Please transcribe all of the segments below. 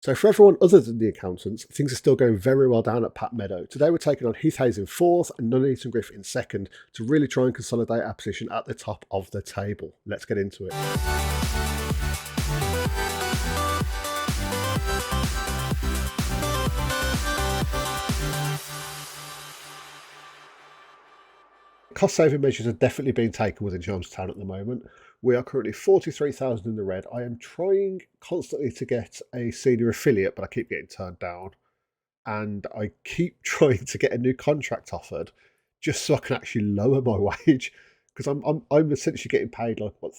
So for everyone other than the accountants, things are still going very well down at Pack Meadow. Today we're taking on Heath Hayes in fourth and Nuneaton Griff in second to really try and consolidate our position at the top of the table. Let's get into it. Cost-saving measures are definitely being taken within Town at the moment. We are currently 43,000 in the red. I am trying constantly to get a senior affiliate, but I keep getting turned down. And I keep trying to get a new contract offered just so I can actually lower my wage, because I'm essentially getting paid like what,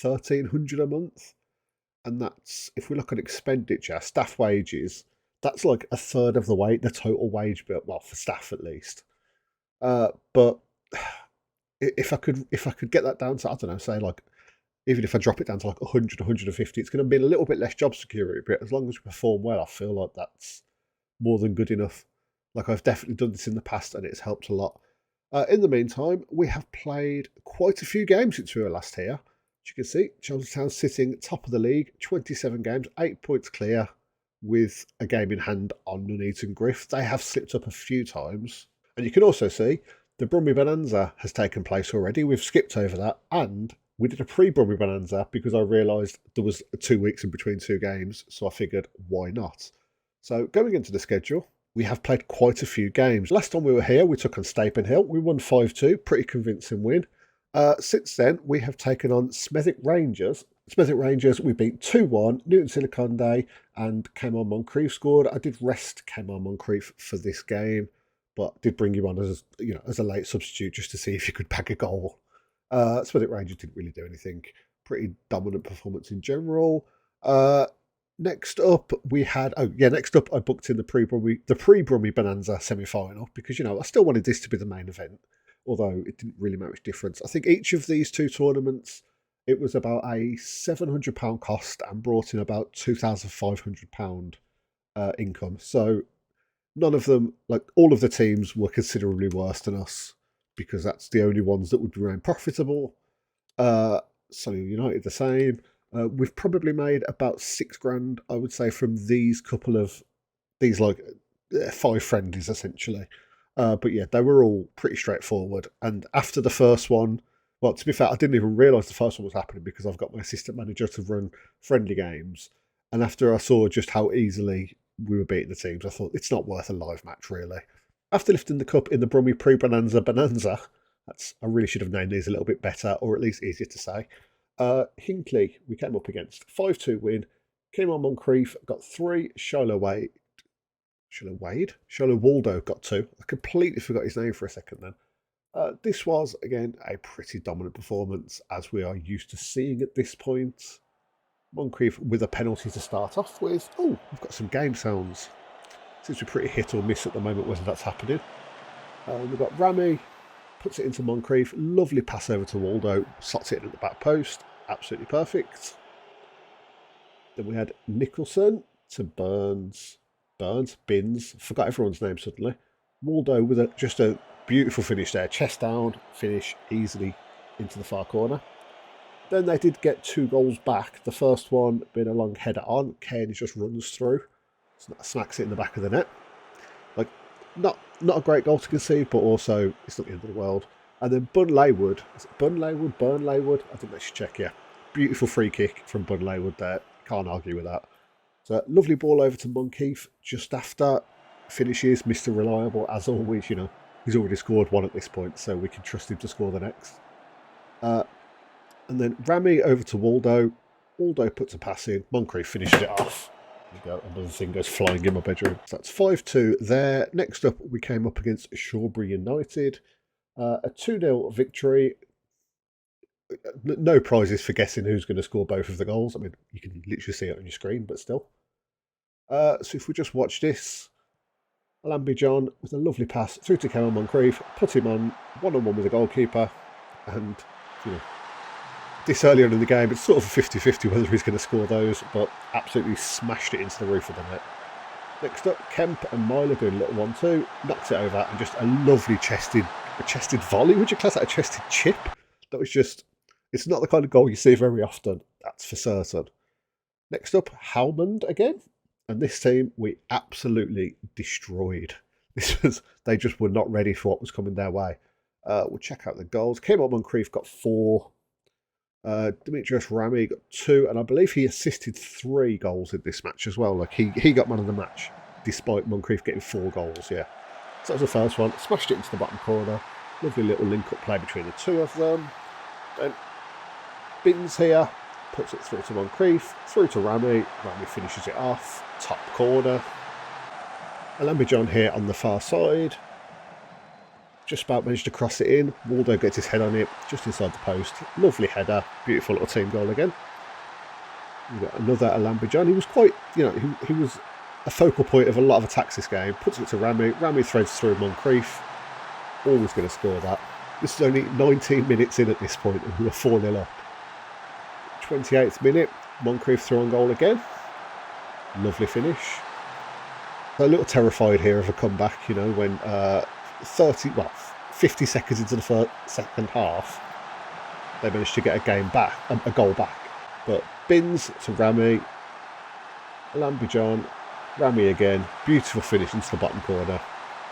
1,300 a month, and that's, if we look at expenditure, staff wages, that's like a third of the total wage bill, well, for staff at least. But if I could get that down to, I don't know, say like, even if I drop it down to like 100, 150, it's going to be a little bit less job security, but as long as we perform well, I feel like that's more than good enough. Like, I've definitely done this in the past and it's helped a lot. In the meantime, we have played quite a few games since we were last here. As you can see, Town sitting top of the league, 27 games, 8 points clear, with a game in hand on Nuneaton Griff. They have slipped up a few times. And you can also see the Brummy Bonanza has taken place already. We've skipped over that, and we did a pre-Brummy Bonanza because I realised there was 2 weeks in between two games, so I figured, why not? So going into the schedule, we have played quite a few games. Last time we were here, we took on Stapenhill. We won 5-2, pretty convincing win. Since then, we have taken on Smethwick Rangers. Smethwick Rangers, we beat 2-1, Newton Siliconde and Cameron Moncrief scored. I did rest Cameron Moncrief for this game, but did bring him on as a late substitute just to see if he could bag a goal. Smethwick Rangers didn't really do anything. Pretty dominant performance in general. Next up, I booked in the pre-Brummy Bonanza semi-final because, I still wanted this to be the main event, although it didn't really make much difference. I think each of these two tournaments, it was about a £700 cost and brought in about £2,500 income. So none of them, like all of the teams, were considerably worse than us because that's the only ones that would remain profitable. So United the same. We've probably made about £6,000, I would say, from these 5 friendlies essentially. But yeah, they were all pretty straightforward. And after the first one, well, to be fair, I didn't even realise the first one was happening because I've got my assistant manager to run friendly games. And after I saw just how easily we were beating the teams, I thought it's not worth a live match, really. After lifting the cup in the Brummy Pre-Bonanza Bonanza, I really should have named these a little bit better, or at least easier to say. Hinkley, we came up against 5-2 win. Came on Moncrief, got 3. Shiloh Waldo got 2. I completely forgot his name for a second then. This was, again, a pretty dominant performance, as we are used to seeing at this point. Moncrief with a penalty to start off with. Oh, we've got some game sounds. Seems to be pretty hit or miss at the moment whether that's happening. We've got Rami, puts it into Moncrief. Lovely pass over to Waldo, slots it in at the back post. Absolutely perfect. Then we had Nicholson to Bins. Forgot everyone's name suddenly. Waldo with just a beautiful finish there. Chest down, finish easily into the far corner. Then they did get 2 goals back. The first one being a long header on. Kane just runs through. Smacks it in the back of the net. Like, not a great goal to concede, but also it's not the end of the world. And then Burnleywood. Is it Burnleywood? I think they should check, yeah. Beautiful free kick from Burnleywood there. Can't argue with that. So, lovely ball over to Moncrief just after. Finishes, Mr. Reliable, as always, He's already scored 1 at this point, so we can trust him to score the next. And then Rami over to Waldo. Waldo puts a pass in. Moncrief finishes it off. There you go. Another thing goes flying in my bedroom. So that's 5-2 there. Next up, we came up against Shawbury United. A 2-0 victory. No prizes for guessing who's going to score both of the goals. I mean, you can literally see it on your screen, but still. So if we just watch this, Lambie John with a lovely pass through to Cameron Moncrief, put him on 1-on-1 with the goalkeeper, and this early on in the game, it's sort of a 50-50 whether he's going to score those, but absolutely smashed it into the roof of the net. Next up, Kemp and Myler doing a little 1-2, knocks it over, and just a lovely chested volley. Would you class that a chested chip? That was just, it's not the kind of goal you see very often, that's for certain. Next up, Halmond again. And this team, we absolutely destroyed. They just were not ready for what was coming their way. We'll check out the goals. Kemal Moncrief got 4. Demetrius Rami got 2, and I believe he assisted 3 goals in this match as well. Like he got man of the match, despite Moncrief getting 4 goals. Yeah, so that was the first one. Smashed it into the bottom corner. Lovely little link-up play between the two of them. Then Bins here puts it through to Moncrief, through to Rami. Rami finishes it off. Top corner. Alambijan here on the far side. Just about managed to cross it in. Waldo gets his head on it, just inside the post. Lovely header. Beautiful little team goal again. We've got another Alambijan. He was quite, he was a focal point of a lot of attacks this game. Puts it to Rami. Rami threads through Moncrief. Always going to score that. This is only 19 minutes in at this point, and we were 4-0 up. 28th minute. Moncrief through on goal again. Lovely finish. A little terrified here of a comeback, when 50 seconds into the second half, they managed to get a goal back. But Bins to Rami, Alambijan, Rami again, beautiful finish into the bottom corner,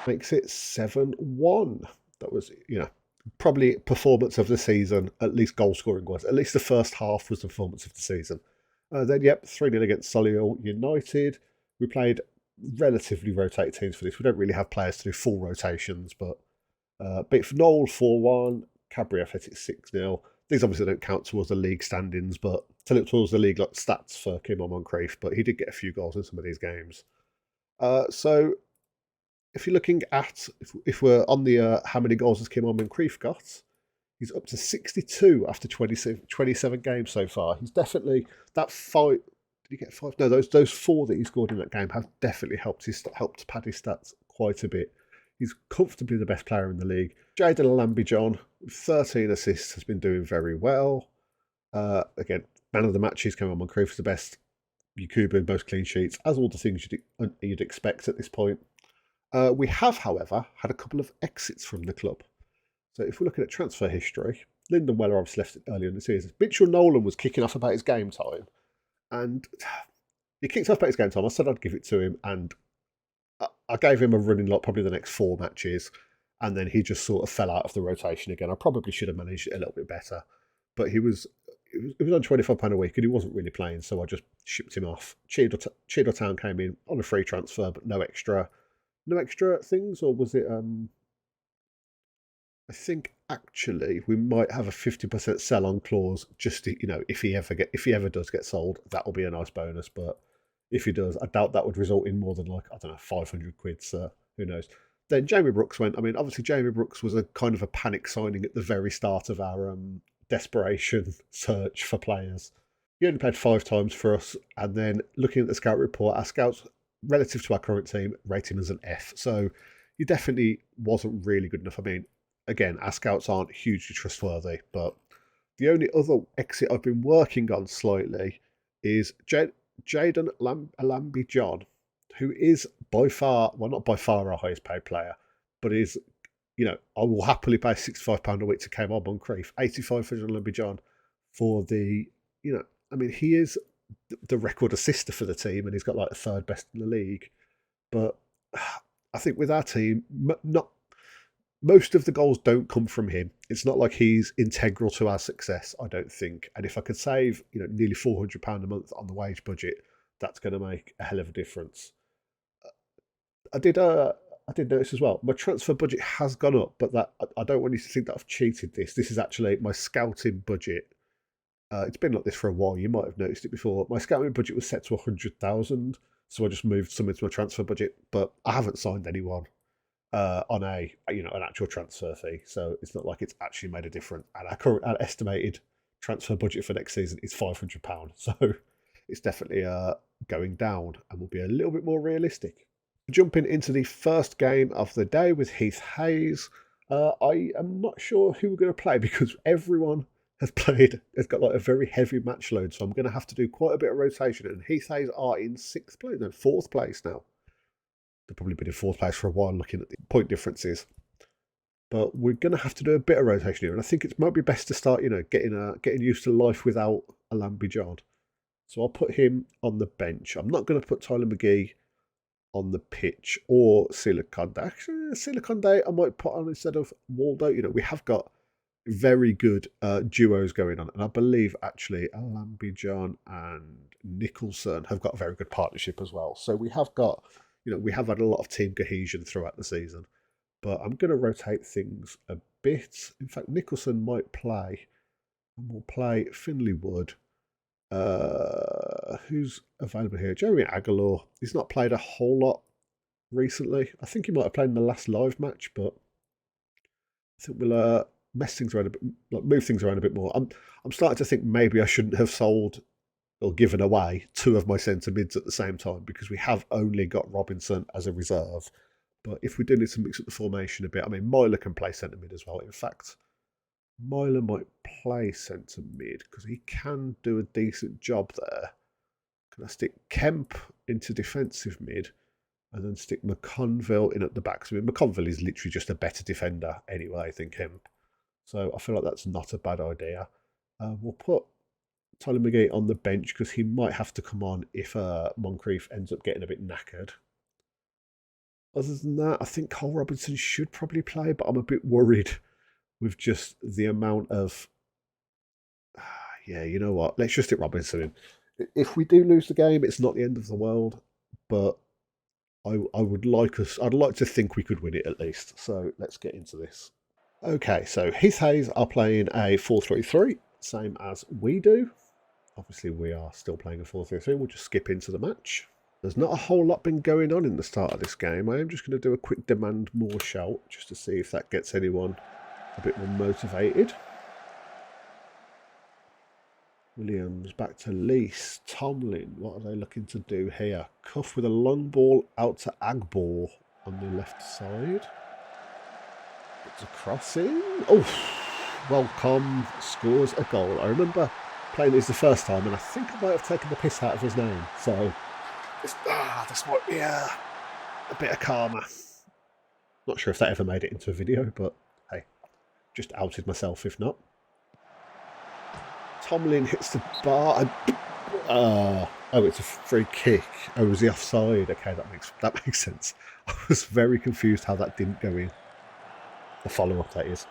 makes it 7-1. That was, probably performance of the season, at least goal scoring was. At least the first half was the performance of the season. Then, 3-0 against Solihull United. We played relatively rotated teams for this. We don't really have players to do full rotations, but beat Knoll 4-1, Cadbury Athletic 6-0. These obviously don't count towards the league standings, but to look towards the league stats for Kemal Moncrief, but he did get a few goals in some of these games. So if you're looking at, if we're on the how many goals has Kemal Moncrief got, he's up to 62 after 27 games so far. He's definitely, that fight. Did he get 5? No, those 4 that he scored in that game have definitely helped pad his stats quite a bit. He's comfortably the best player in the league. Jayden Alambijan, 13 assists, has been doing very well. Again, man of the match, he's Kemal Moncrief is the best. Yakubu, most clean sheets, as all the things you'd expect at this point. We have, however, had a couple of exits from the club. So if we're looking at transfer history, Lyndon Weller obviously left earlier in the season. Mitchell Nolan was kicking off about his game time. And he kicked off about his game time. I said I'd give it to him, and I gave him a running lot probably the next 4 matches, and then he just sort of fell out of the rotation again. I probably should have managed it a little bit better, but he was on £25 a week, and he wasn't really playing, so I just shipped him off. Cheadle Town came in on a free transfer, but no extra things, or was it? I think actually we might have a 50% sell-on clause. Just if he ever does get sold, that will be a nice bonus. But if he does, I doubt that would result in more than 500 quid. So who knows? Then Jamie Brooks went. I mean, obviously Jamie Brooks was a kind of a panic signing at the very start of our desperation search for players. He only played 5 times for us, and then looking at the scout report, our scouts relative to our current team rate him as an F. So he definitely wasn't really good enough. I mean, again, our scouts aren't hugely trustworthy, but the only other exit I've been working on slightly is Jayden Alambijan, who is by far, well, not by far our highest paid player, but is, I will happily pay £65 a week to Kemal Moncrief, 85 for Alambijan for the, he is the record assister for the team, and he's got the 3rd best in the league. But I think with our team, most of the goals don't come from him. It's not like he's integral to our success, I don't think. And if I could save, nearly £400 a month on the wage budget, that's going to make a hell of a difference. I did notice as well, my transfer budget has gone up, but that I don't want you to think that I've cheated this. This is actually my scouting budget. It's been like this for a while. You might have noticed it before. My scouting budget was set to 100,000, so I just moved some into my transfer budget, but I haven't signed anyone on an actual transfer fee, so it's not like it's actually made a difference. And our estimated transfer budget for next season is £500, so it's definitely going down and will be a little bit more realistic. Jumping into the first game of the day with Heath Hayes, I am not sure who we're going to play because everyone has got a very heavy match load, so I'm going to have to do quite a bit of rotation. And Heath Hayes are in 4th place now. They've probably been in 4th place for a while, looking at the point differences. But we're going to have to do a bit of rotation here, and I think it might be best to start, getting used to life without Alambijan. So I'll put him on the bench. I'm not going to put Tyler McGee on the pitch or Siliconde. Actually, Siliconde I might put on instead of Waldo. You know, we have got very good duos going on. And I believe actually Alambijan and Nicholson have got a very good partnership as well. So we have got, you know, we have had a lot of team cohesion throughout the season. But I'm going to rotate things a bit. In fact, Nicholson might play. And we'll play Finley Wood. Who's available here? Jeremy Aguilar. He's not played a whole lot recently. I think he might have played in the last live match, but I think we'll mess things around a bit, like move things around a bit more. I'm starting to think maybe I shouldn't have sold or given away two of my centre mids at the same time because we have only got Robinson as a reserve. But if we do need to mix up the formation a bit, I mean, Myler can play centre mid as well. In fact, Myler might play centre mid because he can do a decent job there. Can I stick Kemp into defensive mid and then stick McConville in at the back? So I mean, McConville is literally just a better defender anyway than Kemp. So I feel like that's not a bad idea. We'll put Tyler McGee on the bench because he might have to come on if Moncrief ends up getting a bit knackered. Other than that, I think Cole Robinson should probably play, but I'm a bit worried with just the amount of... yeah, you know what? Let's just stick Robinson in. If we do lose the game, it's not the end of the world, but I would like us... I'd like to think we could win it at least. So let's get into this. Okay, so Heath Hayes are playing a 4-3-3, same as we do. Obviously, we are still playing a 4-3-3. We'll just skip into the match. There's not a whole lot been going on in the start of this game. I am just going to do a quick demand more shout, just to see if that gets anyone a bit more motivated. Williams back to Lees. Tomlin, what are they looking to do here? Cuff with a long ball out to Agbor on the left side. It's a crossing. Oh, Welcome scores a goal. I remember playing this the first time and I think I might have taken the piss out of his name. So this might be a bit of karma. Not sure if that ever made it into a video, but hey, just outed myself if not. Tomlin hits the bar. Oh, it's a free kick. Oh, was he offside? Okay, that makes sense. I was very confused how that didn't go in. The follow-up, that is.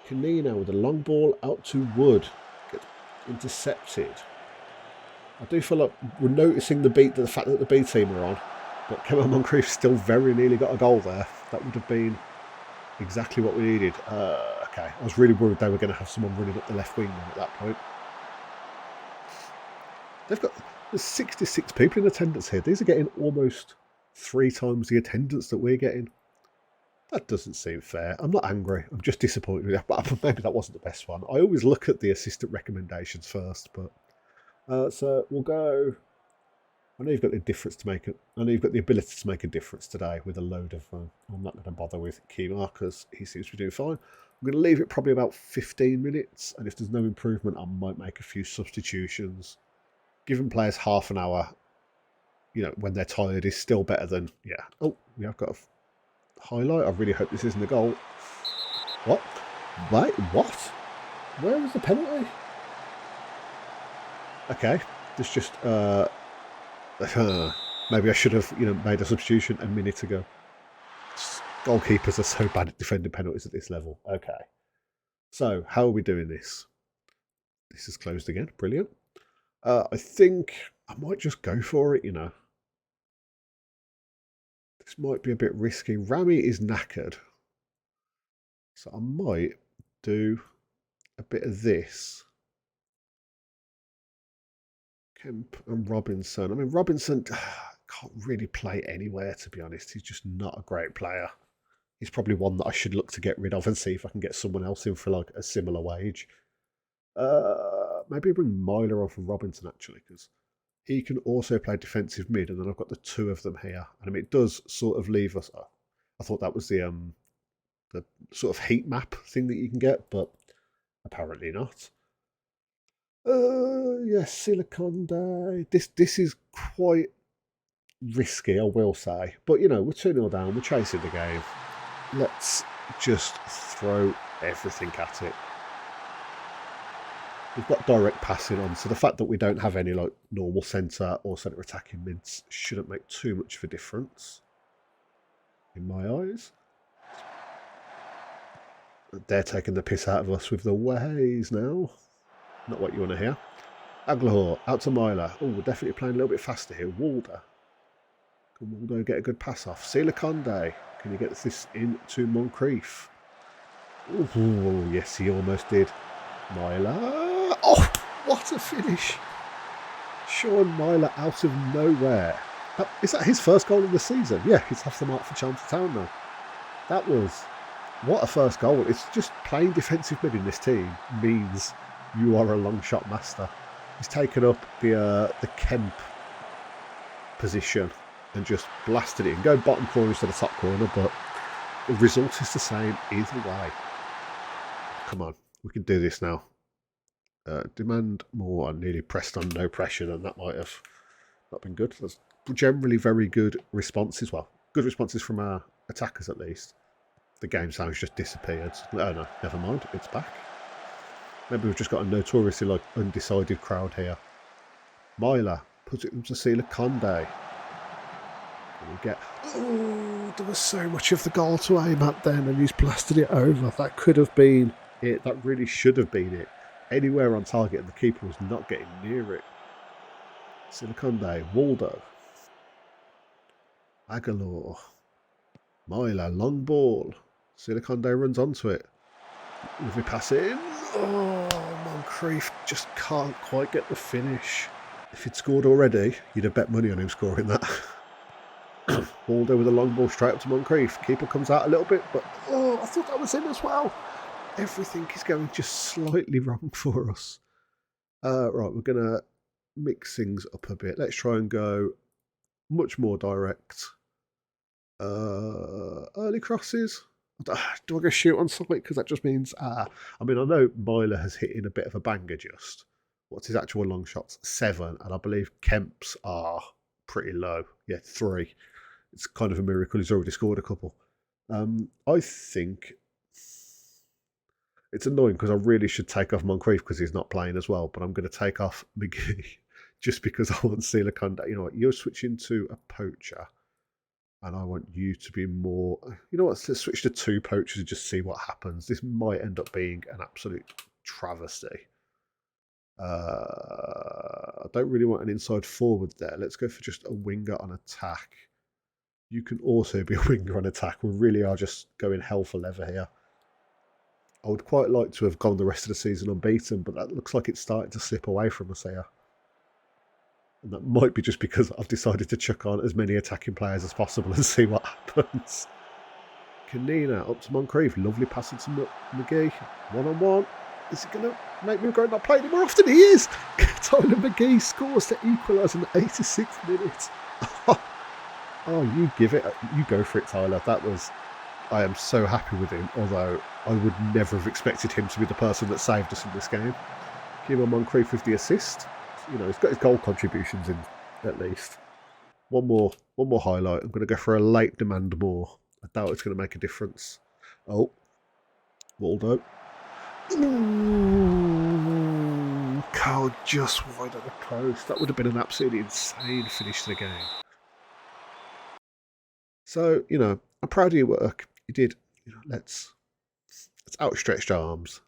Canino with a long ball out to Wood. Gets intercepted. I do feel like we're noticing the fact that the B team are on. But Kevin Moncrief still very nearly got a goal there. That would have been exactly what we needed. Okay, I was really worried they were going to have someone running up the left wing at that point. There's 66 people in attendance here. These are getting almost 3 times the attendance that we're getting. That doesn't seem fair. I'm not angry. I'm just disappointed with that. But maybe that wasn't the best one. I always look at the assistant recommendations first. But so we'll go. I know you've got the difference to make it. I know you've got the ability to make a difference today with a load of. I'm not going to bother with key markers. He seems to be doing fine. I'm going to leave it probably about 15 minutes, and if there's no improvement, I might make a few substitutions. Giving players half an hour, you know, when they're tired is still better than Oh, we have got a highlight. I really hope this isn't a goal. What? Wait, what? Where was the penalty? Okay, this just maybe I should have, made a substitution a minute ago. Goalkeepers are so bad at defending penalties at this level. Okay. So, how are we doing this? This is closed again. Brilliant. I think I might just go for it, This might be a bit risky. Rami is knackered. So I might do a bit of this. Kemp and Robinson. I mean, Robinson can't really play anywhere, to be honest. He's just not a great player. He's probably one that I should look to get rid of and see if I can get someone else in for like a similar wage. Maybe bring Myler off of Robinson, actually, because he can also play defensive mid, and then I've got the 2 of them here. And I mean, it does sort of leave us... I thought that was the sort of heat map thing that you can get, but apparently not. Yes, Siliconde. This is quite risky, I will say. But, we're 2-0 down. We're chasing the game. Let's just throw everything at it. We've got direct passing on, so the fact that we don't have any like normal centre or centre attacking mids shouldn't make too much of a difference in my eyes. They're taking the piss out of us with the ways now. Not what you want to hear. Aglahor, out to Myler. Oh, we're definitely playing a little bit faster here. Walder. Can Waldo get a good pass off? Sela Conde. Can you get this into Moncrief? Oh, yes, he almost did. Myler. Oh, what a finish. Sean Myler out of nowhere. Is that his first goal of the season? Yeah, he's half the mark for Chelmsford Town now. That was... What a first goal. It's just playing defensive mid in this team means you are a long shot master. He's taken up the Kemp position and just blasted it in. Go bottom corner instead of top corner, but the result is the same either way. Come on, we can do this now. Demand more. I nearly pressed on no pressure, and that might have not been good. That's generally very good responses. Well, good responses from our attackers at least. The game sounds just disappeared. Oh no, never mind, it's back. Maybe we've just got a notoriously like undecided crowd here. Myler puts it into Sela Conde. And we get... Oh, there was so much of the goal to aim at then, and he's blasted it over. That could have been it. That really should have been it. Anywhere on target, and the keeper was not getting near it. Sela Conde, Waldo. Aguilar. Myler, long ball. Sela Conde runs onto it. Lovely pass in. Oh, Moncrief just can't quite get the finish. If he'd scored already, you'd have bet money on him scoring that. Waldo with a long ball straight up to Moncrief. Keeper comes out a little bit, but oh, I thought that was in as well. Everything is going just slightly wrong for us. Right, we're going to mix things up a bit. Let's try and go much more direct. Early crosses. Do I go shoot on something? Because that just means... I mean, I know Myler has hit in a bit of a banger just. What's his actual long shots? 7. And I believe Kemp's are pretty low. Yeah, 3. It's kind of a miracle he's already scored a couple. I think... It's annoying because I really should take off Moncrief because he's not playing as well. But I'm going to take off McGee just because I want Sela Conde. You know what? You're switching to a poacher. And I want you to be more... You know what? Let's switch to 2 poachers and just see what happens. This might end up being an absolute travesty. I don't really want an inside forward there. Let's go for just a winger on attack. You can also be a winger on attack. We really are just going hell for leather here. I would quite like to have gone the rest of the season unbeaten, but that looks like it's starting to slip away from us here. And that might be just because I've decided to chuck on as many attacking players as possible and see what happens. Kanina up to Moncrief. Lovely passing to McGee. 1-on-1. Is he going to make me regret not playing him more often? He is! Tyler McGee scores to equalise in the 86th minute. Oh, you give it. You go for it, Tyler. That was... I am so happy with him, although I would never have expected him to be the person that saved us in this game. Kimo Moncrief with the assist. You know, he's got his goal contributions in, at least. One more highlight. I'm going to go for a late demand more. I doubt it's going to make a difference. Oh. Waldo. Ooh, Carl just wide of the post. That would have been an absolutely insane finish to the game. So, you know, I'm proud of your work. You did, you know, let's outstretched arms.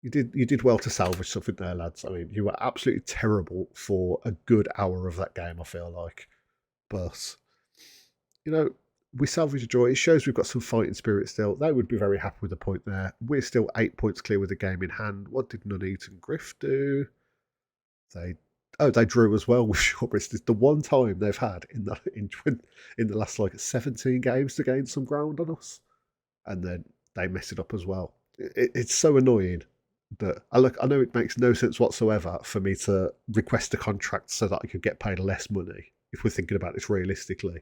You did well to salvage something there, lads. I mean, you were absolutely terrible for a good hour of that game, I feel like. But, you know, we salvaged a draw. It shows we've got some fighting spirit still. They would be very happy with the point there. We're still 8 points clear with the game in hand. What did Nuneaton Griff do? They drew as well with Shawbridge. It's the one time they've had in the last like 17 games to gain some ground on us. And then they mess it up as well. It's so annoying. But I know it makes no sense whatsoever for me to request a contract so that I could get paid less money if we're thinking about this realistically.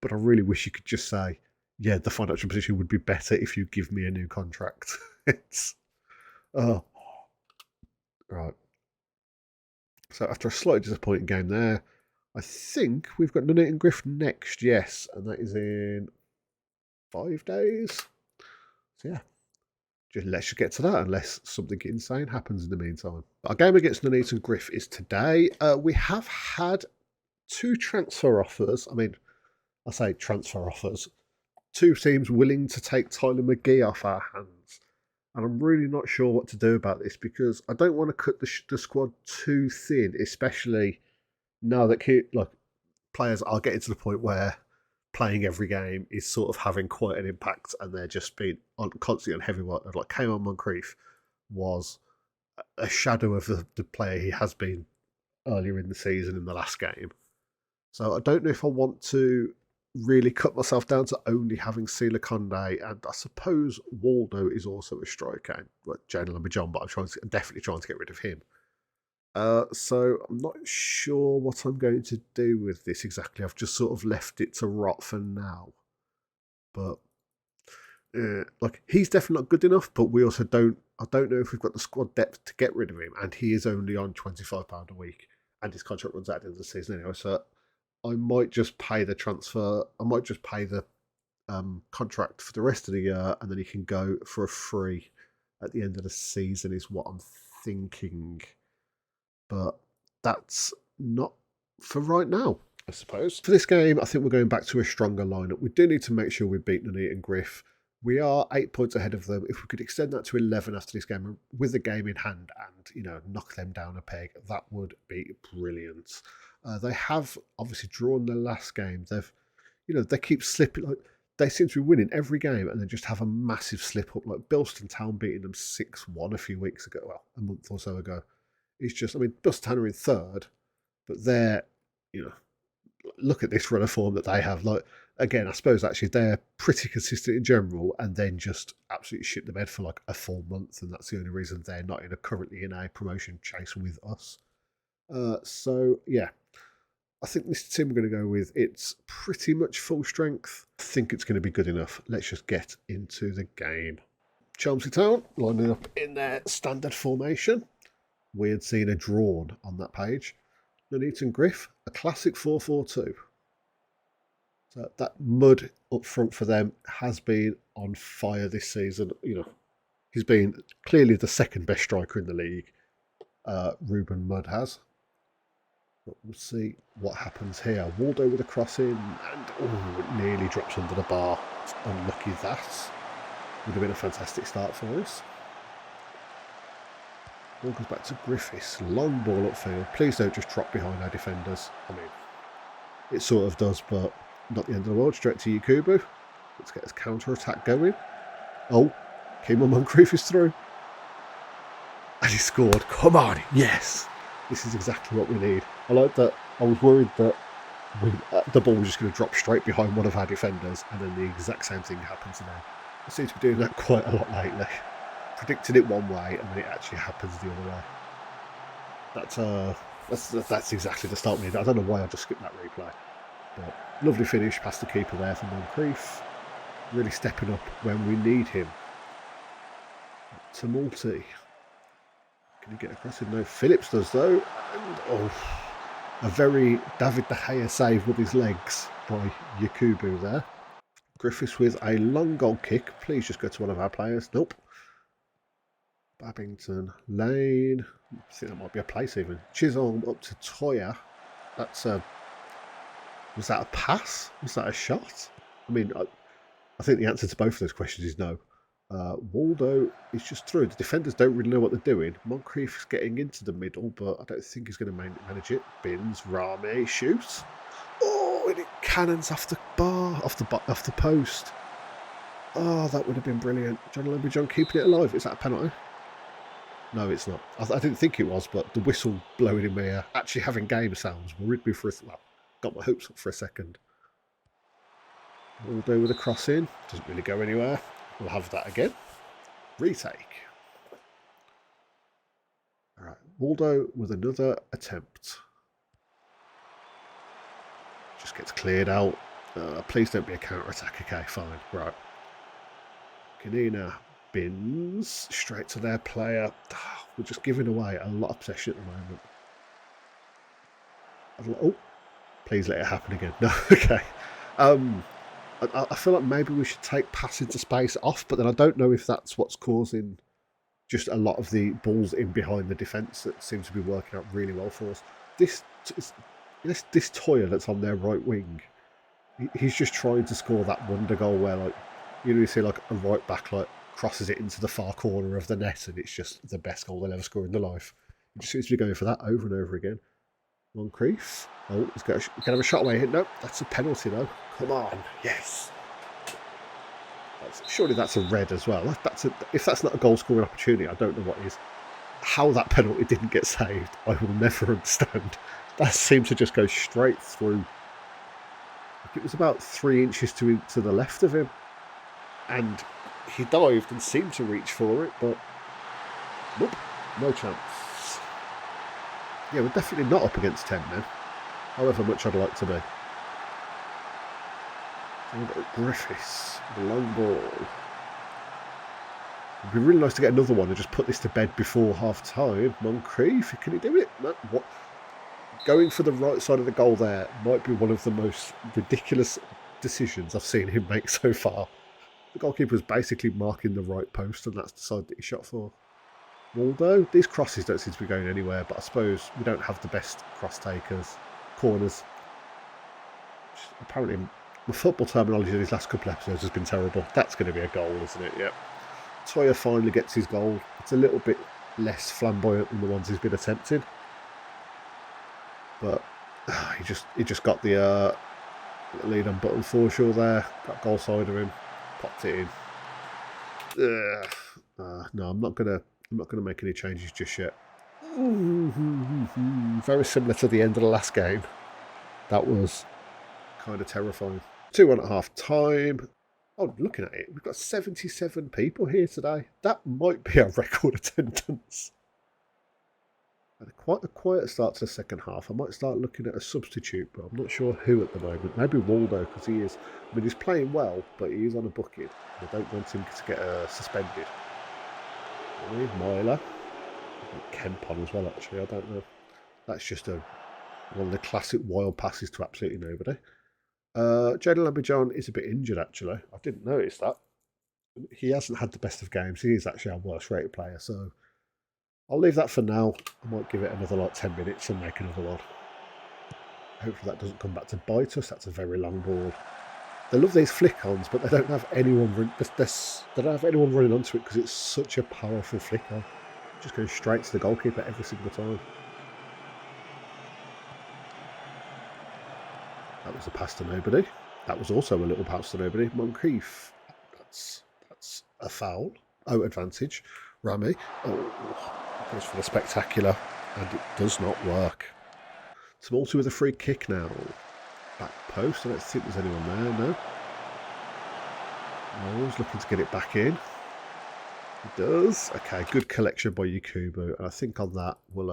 But I really wish you could just say, yeah, the financial position would be better if you give me a new contract. It's... Oh. Right. So after a slightly disappointing game there, I think we've got Nuneaton Griff next, yes. And that is in 5 days. So yeah. let's just get to that, unless something insane happens in the meantime. Our game against Nuneaton Griff is today. We have had 2 transfer offers. I mean, I say transfer offers. 2 teams willing to take Tyler McGee off our hands. And I'm really not sure what to do about this, because I don't want to cut the squad too thin, especially now that players are getting to the point where playing every game is sort of having quite an impact, and they're just being constantly on heavy work. Like Cameron Moncrief was a shadow of the player he has been earlier in the season in the last game. So I don't know if I want to really cut myself down to only having Sela Conde, and I suppose Waldo is also a striker. Well, Jalen and John, but I'm definitely trying to get rid of him. So I'm not sure what I'm going to do with this exactly. I've just sort of left it to rot for now. But he's definitely not good enough. But we also don't. I don't know if we've got the squad depth to get rid of him, and he is only on £25 a week, and his contract runs out at the end of the season anyway. So I might just pay the transfer. I might just pay the contract for the rest of the year, and then he can go for a free at the end of the season, is what I'm thinking. But that's not for right now, I suppose. For this game, I think we're going back to a stronger lineup. We do need to make sure we beat Nuneaton Griff. We are 8 points ahead of them. If we could extend that to 11 after this game with the game in hand and, knock them down a peg, that would be brilliant. They have obviously drawn the last game. They keep slipping. They seem to be winning every game and then just have a massive slip up. Like Bilston Town beating them 6-1 a few weeks ago, well, a month or so ago. It's just, Bilston Town are in third, but they're, look at this run of form that they have. Again, I suppose actually they're pretty consistent in general, and then just absolutely shit the bed for a full month, and that's the only reason they're not currently in a promotion chase with us. So yeah, I think this team we're going to go with, it's pretty much full strength. I think it's going to be good enough. Let's just get into the game. Chelmsford Town lining up in their standard formation. We had seen a drawn on that page. Nuneaton Griff, a classic 4-4-2. So that mud up front for them has been on fire this season. He's been clearly the second best striker in the league. Ruben Mudd has. But we'll see what happens here. Waldo with a cross in, and it nearly drops under the bar. It's unlucky that. Would have been a fantastic start for us. Ball goes back to Griffiths. Long ball upfield. Please don't just drop behind our defenders. It sort of does, but not the end of the world. Straight to Yakubu. Let's get his counter-attack going. Oh, Cameron Moncrief is through. And he scored. Come on, yes! This is exactly what we need. I like that. I was worried that the ball was just going to drop straight behind one of our defenders, and then the exact same thing happens now. I seem to be doing that quite a lot lately. Predicted it one way, and then it actually happens the other way. That's exactly the start we need. I don't know why I just skipped that replay. But lovely finish past the keeper there from Moncrief. Really stepping up when we need him. To Multi. Can he get across it? No, Phillips does though. And a very David De Gea save with his legs by Yakubu there. Griffiths with a long goal kick. Please just go to one of our players. Nope. Babington, Lane. I think that might be a place even. Chisholm up to Toya. That's was that a pass? Was that a shot? I think the answer to both of those questions is no. Waldo is just through. The defenders don't really know what they're doing. Moncrief's getting into the middle, but I don't think he's going to manage it. Bins, Rame, shoots. Oh, and it cannons off the bar, off the post. Oh, that would have been brilliant. John keeping it alive. Is that a penalty? No, it's not. I didn't think it was, but the whistle blowing in my ear, actually having game sounds, worried me got my hopes up for a second. Waldo with a cross in. Doesn't really go anywhere. We'll have that again. Retake. All right, Waldo with another attempt. Just gets cleared out. Please don't be a counter-attack. Okay, fine. Right. Kanina bins straight to their player. We're just giving away a lot of possession at the moment. Oh, please let it happen again. No, okay. I feel like maybe we should take pass into space off, but then I don't know if that's what's causing just a lot of the balls in behind the defence that seems to be working out really well for us. This Toyer that's on their right wing, he's just trying to score that wonder goal where, like, you see like a right back like crosses it into the far corner of the net, and it's just the best goal they'll ever score in their life. He just seems to be going for that over and over again. Moncrief. Oh, he's going to have a shot away here. Nope, that's a penalty though. Come on, yes. Surely that's a red as well. If that's not a goal scoring opportunity, I don't know what is. How that penalty didn't get saved, I will never understand. That seemed to just go straight through. It was about 3 inches to the left of him, and he dived and seemed to reach for it, but nope, no chance. Yeah, we're definitely not up against 10 now, however much I'd like to be. Griffiths, the long ball. It'd be really nice to get another one and just put this to bed before half time. Moncrief, can he do it? No, what? Going for the right side of the goal there might be one of the most ridiculous decisions I've seen him make so far. The goalkeeper was basically marking the right post, and that's the side that he shot for. Waldo, these crosses don't seem to be going anywhere, but I suppose we don't have the best cross takers. Corners. Apparently, the football terminology in these last couple of episodes has been terrible. That's going to be a goal, isn't it? Yep. Toyer finally gets his goal. It's a little bit less flamboyant than the ones he's been attempting, but he just got the lead on Button Forshaw there. Got goal side of him, popped it in. No, I'm not gonna make any changes just yet. Very similar to the end of the last game. That was kind of terrifying. 2-1 at half time. Oh, looking at it, we've got 77 people here today. That might be a record attendance. And quite a quiet start to the second half. I might start looking at a substitute, but I'm not sure who at the moment. Maybe Waldo, because he is. I mean, he's playing well, but he is on a booking. I don't want him to get suspended. Myler. Kempon as well, actually. I don't know. That's just one of the classic wild passes to absolutely nobody. Jaden Lambijon is a bit injured, actually. I didn't notice that. He hasn't had the best of games. He is actually our worst rated player, so I'll leave that for now. I might give it another 10 minutes and make another one. Hopefully that doesn't come back to bite us. That's a very long ball. They love these flick-ons, but they don't have anyone running onto it because it's such a powerful flick-on. Just goes straight to the goalkeeper every single time. That was a pass to nobody. That was also a little pass to nobody. Moncrief. That's a foul. Oh, advantage. Rami. Oh, goes for the spectacular, and it does not work. Smallty with a free kick now. Back post. I don't think there's anyone there. No. Knowles looking to get it back in. He does. Okay, good collection by Yakubu, and I think on that we'll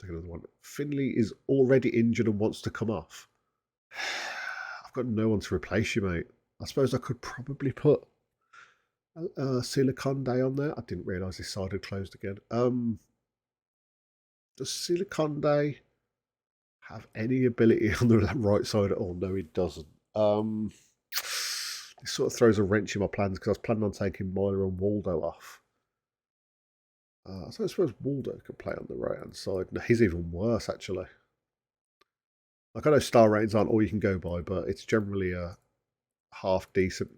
take another one. Finley is already injured and wants to come off. I've got no one to replace you, mate. I suppose I could probably put Sila Conde on there. I didn't realise his side had closed again. Does Sila Conde have any ability on the right side at all? No, he doesn't. It sort of throws a wrench in my plans because I was planning on taking Myler and Waldo off. So I suppose Waldo could play on the right-hand side. No, he's even worse, actually. Like, I know star ratings aren't all you can go by, but it's generally a half-decent,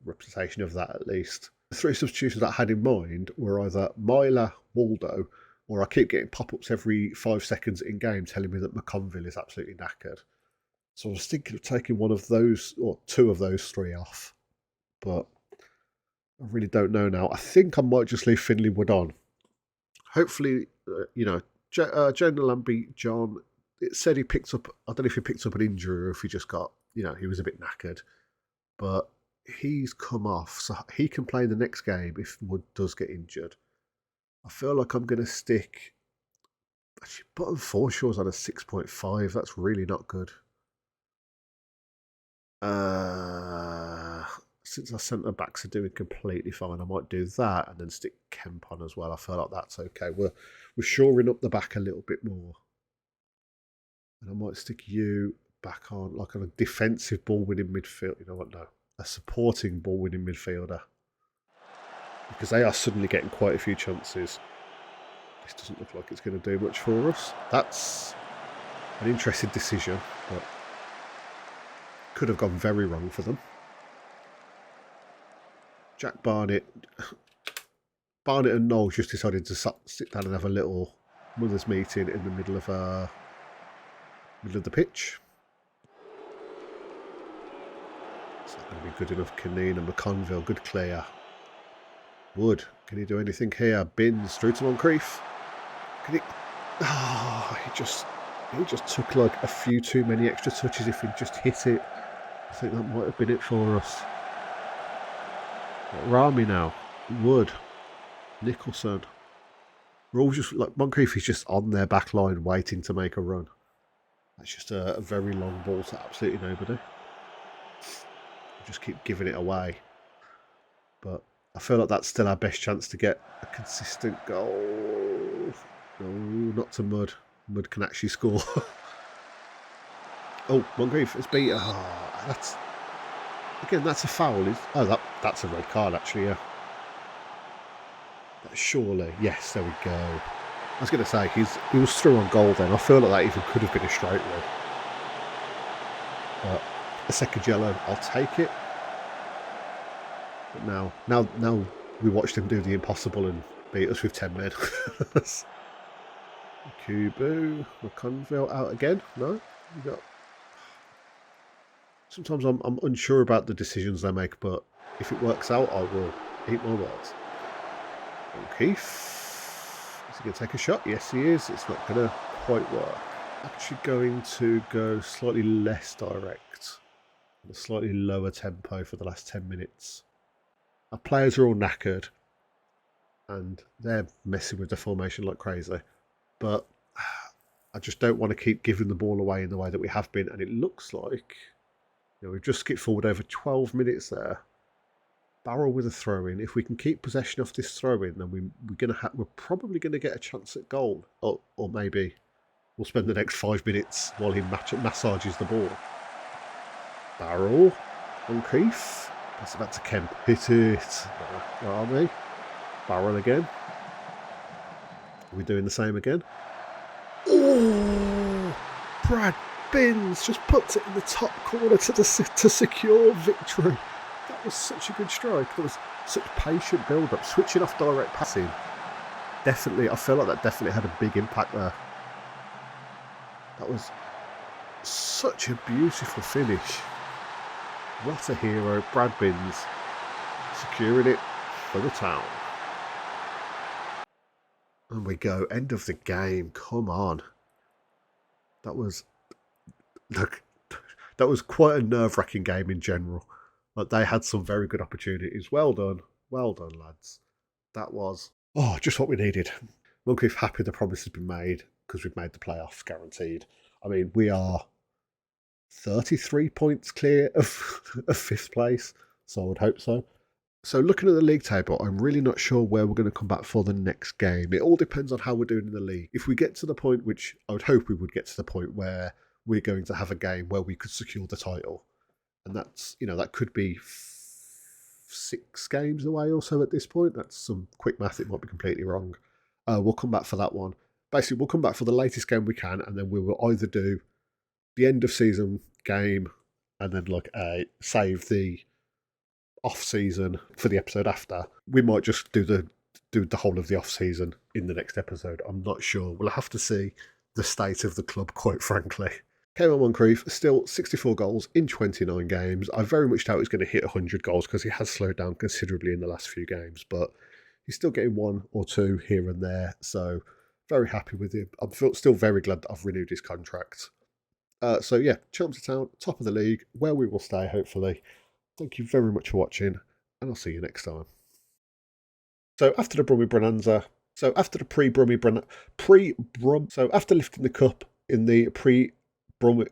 representation of that at least. The 3 substitutions that I had in mind were either Myler, Waldo, or I keep getting pop-ups every 5 seconds in game telling me that McConville is absolutely knackered. So I was thinking of taking one of those, or 2 of those 3 off. But I really don't know now. I think I might just leave Finley Wood on. Hopefully, Jonah Lambie, John, it said he picked up, I don't know if he picked up an injury or if he just got, he was a bit knackered. But he's come off, so he can play in the next game if Wood does get injured. I feel like I'm going to stick, actually, Button Forshaw's on a 6.5. That's really not good. Since our centre backs are doing completely fine, I might do that and then stick Kemp on as well. I feel like that's okay. We're shoring up the back a little bit more, and I might stick you back on, like on a defensive ball-winning midfield. You know what? No, a supporting ball-winning midfielder, because they are suddenly getting quite a few chances. This doesn't look like it's going to do much for us. That's an interesting decision, but could have gone very wrong for them. Jack Barnett and Noel just decided to sit down and have a little mothers' meeting in the middle of the pitch. It's not going to be good enough. Canine and McConville, good clear. Wood, can he do anything here? Binns through to Moncrief. Can he? Oh, he just took like a few too many extra touches. If he'd just hit it, I think that might have been it for us. Rami now, Wood, Nicholson. We're all just like Moncrief is just on their back line waiting to make a run. That's just a very long ball to absolutely nobody. Just keep giving it away. But I feel like that's still our best chance to get a consistent goal. No, not to Mud. Mud can actually score. Oh, Moncrief has beat. Oh, that's a foul. That's a red card actually. Yeah. Surely, yes. There we go. I was going to say he was through on goal then. I feel like that even could have been a straight red. But a second yellow, I'll take it. But now we watched him do the impossible and beat us with 10 men. Kubu, McConville out again. No, sometimes I'm unsure about the decisions they make, but if it works out, I will eat my words. O'Keefe, is he going to take a shot? Yes, he is. It's not going to quite work. Actually going to go slightly less direct, a slightly lower tempo for the last 10 minutes. Our players are all knackered, and they're messing with the formation like crazy. But I just don't want to keep giving the ball away in the way that we have been. And it looks like we've just skipped forward over 12 minutes there. Barrel with a throw-in. If we can keep possession of this throw-in, then we're probably going to get a chance at goal. Or maybe we'll spend the next 5 minutes while he massages the ball. Barrel. Moncrief. Pass it back to Kemp. Hit it. Where are we? Barrel again. Are we doing the same again? Oh! Brad Binns just puts it in the top corner to secure victory. That was such a good strike. There was such patient build-up. Switching off direct passing. Definitely, I feel like that definitely had a big impact there. That was such a beautiful finish. What a hero. Brad Binns securing it for the town. And we go. End of the game. Come on. That was quite a nerve-wracking game in general. Like, they had some very good opportunities. Well done, lads. That was just what we needed. Moncrief happy the promise has been made because we've made the playoffs guaranteed. I mean, we are 33 points clear of fifth place, so I would hope so. So looking at the league table, I'm really not sure where we're going to come back for the next game. It all depends on how we're doing in the league. If we get to the point, which I would hope we would get to the point where we're going to have a game where we could secure the title, and that's, that could be 6 games away or so at this point. That's some quick math. It might be completely wrong. We'll come back for that one. Basically, we'll come back for the latest game we can, and then we will either do the end of season game and then save the off season for the episode after. We might just do the whole of the off season in the next episode. I'm not sure. We'll have to see the state of the club, quite frankly. Cameron Moncrief, still 64 goals in 29 games. I very much doubt he's going to hit 100 goals because he has slowed down considerably in the last few games, but he's still getting 1 or 2 here and there, so very happy with him. I'm still very glad that I've renewed his contract. So yeah, Chelmsford Town, top of the league, where we will stay, hopefully. Thank you very much for watching, and I'll see you next time. So after the Brummy Bonanza, so after lifting the cup in the pre-Brummy,